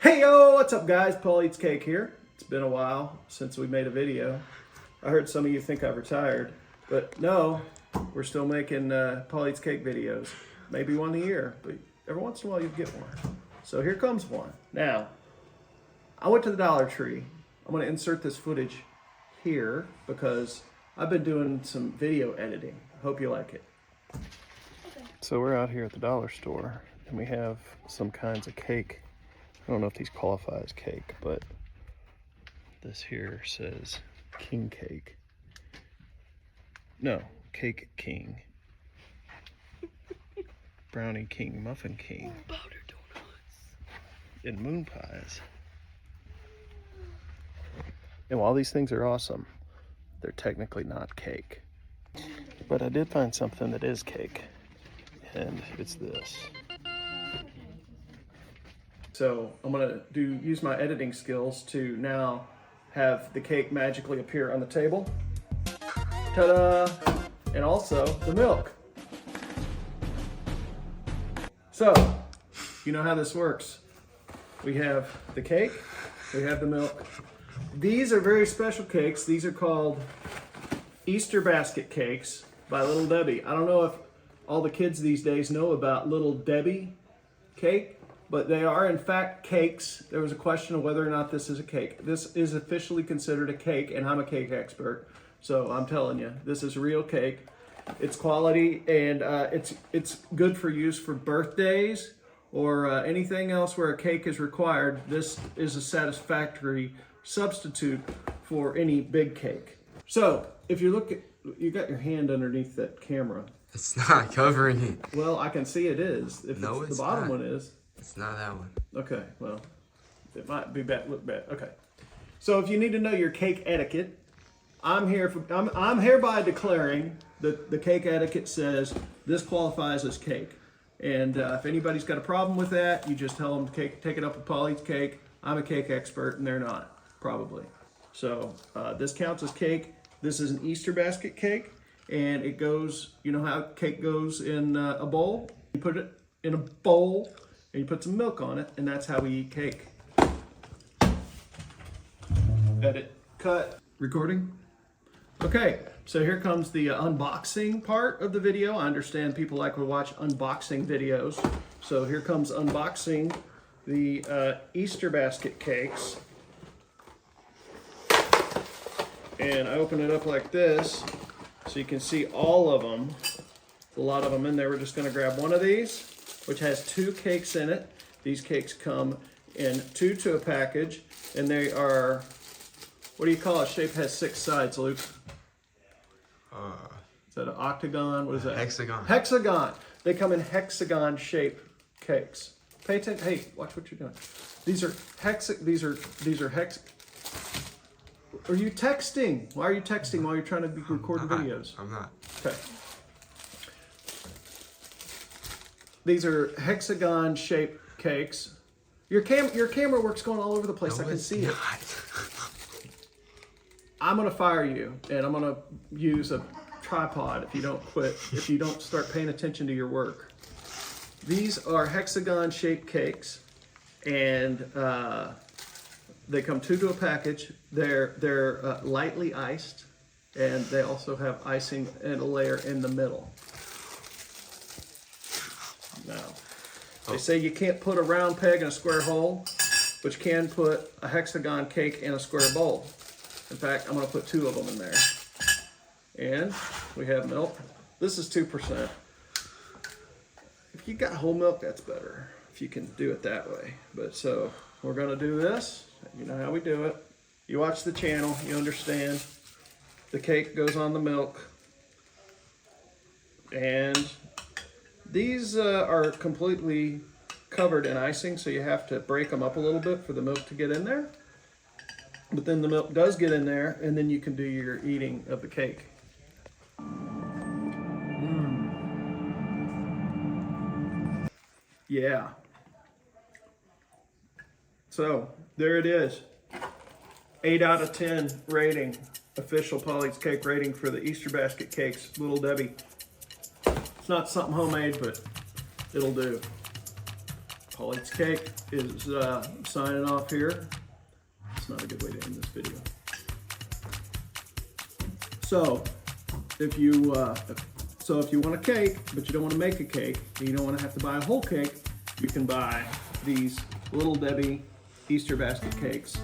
Hey yo, what's up guys? Paul Eats Cake here. It's been a while since we made a video. I heard some of you think I've retired, but no, we're still making Paul Eats Cake videos. Maybe one a year, but every once in a while you get one. So here comes one. Now, I went to the Dollar Tree. I'm gonna insert this footage here because I've been doing some video editing. Hope you like it. Okay. So we're out here at the dollar store and we have some kinds of cake. I don't know if these qualify as cake, but this here says King Cake. No, Cake King. Brownie King, Muffin King. Powder donuts. And moon pies. And while these things are awesome, they're technically not cake. But I did find something that is cake, and it's this. So I'm gonna use my editing skills to now have the cake magically appear on the table. Ta-da! And also the milk. So, you know how this works. We have the cake, we have the milk. These are very special cakes. These are called Easter basket cakes by Little Debbie. I don't know if all the kids these days know about Little Debbie cake, but they are in fact cakes. There was a question of whether or not this is a cake. This is officially considered a cake, and I'm a cake expert, so I'm telling you, this is real cake. It's quality, and it's good for use for birthdays or anything else where a cake is required. This is a satisfactory substitute for any big cake. So if you look at, you got your hand underneath that camera. It's not covering it. Well, I can see it is. If No, it's it's the bottom not. one is. It's not that one. Okay, well, it might be bad, look bad. Okay. So if you need to know your cake etiquette, I'm hereby declaring that the cake etiquette says this qualifies as cake. And if anybody's got a problem with that, you just tell them to take it up with Paul Eats Cake. I'm a cake expert and they're not, probably. So this counts as cake. This is an Easter basket cake, and it goes, you know how cake goes in a bowl? You put it in a bowl and you put some milk on it, and that's how we eat cake. Edit, cut, recording. Okay, so here comes the unboxing part of the video. I understand people like to watch unboxing videos. So here comes unboxing the Easter basket cakes. And I open it up like this so you can see all of them. A lot of them in there. We're just gonna grab one of these, which has 2 cakes in it. These cakes come in 2 to a package, and they are, what do you call it? Shape has 6 sides, Luke. Is that an octagon? What is that? Hexagon. Hexagon. They come in hexagon shaped cakes. Pay attention. Hey, watch what you're doing. These are hex. Are you texting? Why are you texting while you're trying to be recording videos? I'm not. Okay. These are hexagon shaped cakes. Your camera work's going all over the place. No, I can it's see it. not. I'm gonna fire you, and I'm gonna use a tripod if you don't quit, if you don't start paying attention to your work. These are hexagon shaped cakes, and they come 2 to a package. They're lightly iced, and they also have icing and a layer in the middle. Now, they say you can't put a round peg in a square hole, but you can put a hexagon cake in a square bowl. In fact, I'm gonna put 2 of them in there. And we have milk. This is 2%. If you got whole milk, that's better, if you can do it that way. But so, we're gonna do this. You know how we do it. You watch the channel, you understand. The cake goes on the milk. And these are completely covered in icing, so you have to break them up a little bit for the milk to get in there. But then the milk does get in there, and then you can do your eating of the cake. Yeah. So, there it is. 8 out of 10 rating. Official Paul Eats Cake rating for the Easter basket cakes, Little Debbie. It's not something homemade, but it'll do. Paul's Cake is signing off here. It's not a good way to end this video. So, if you want a cake, but you don't want to make a cake, and you don't want to have to buy a whole cake, you can buy these Little Debbie Easter basket cakes.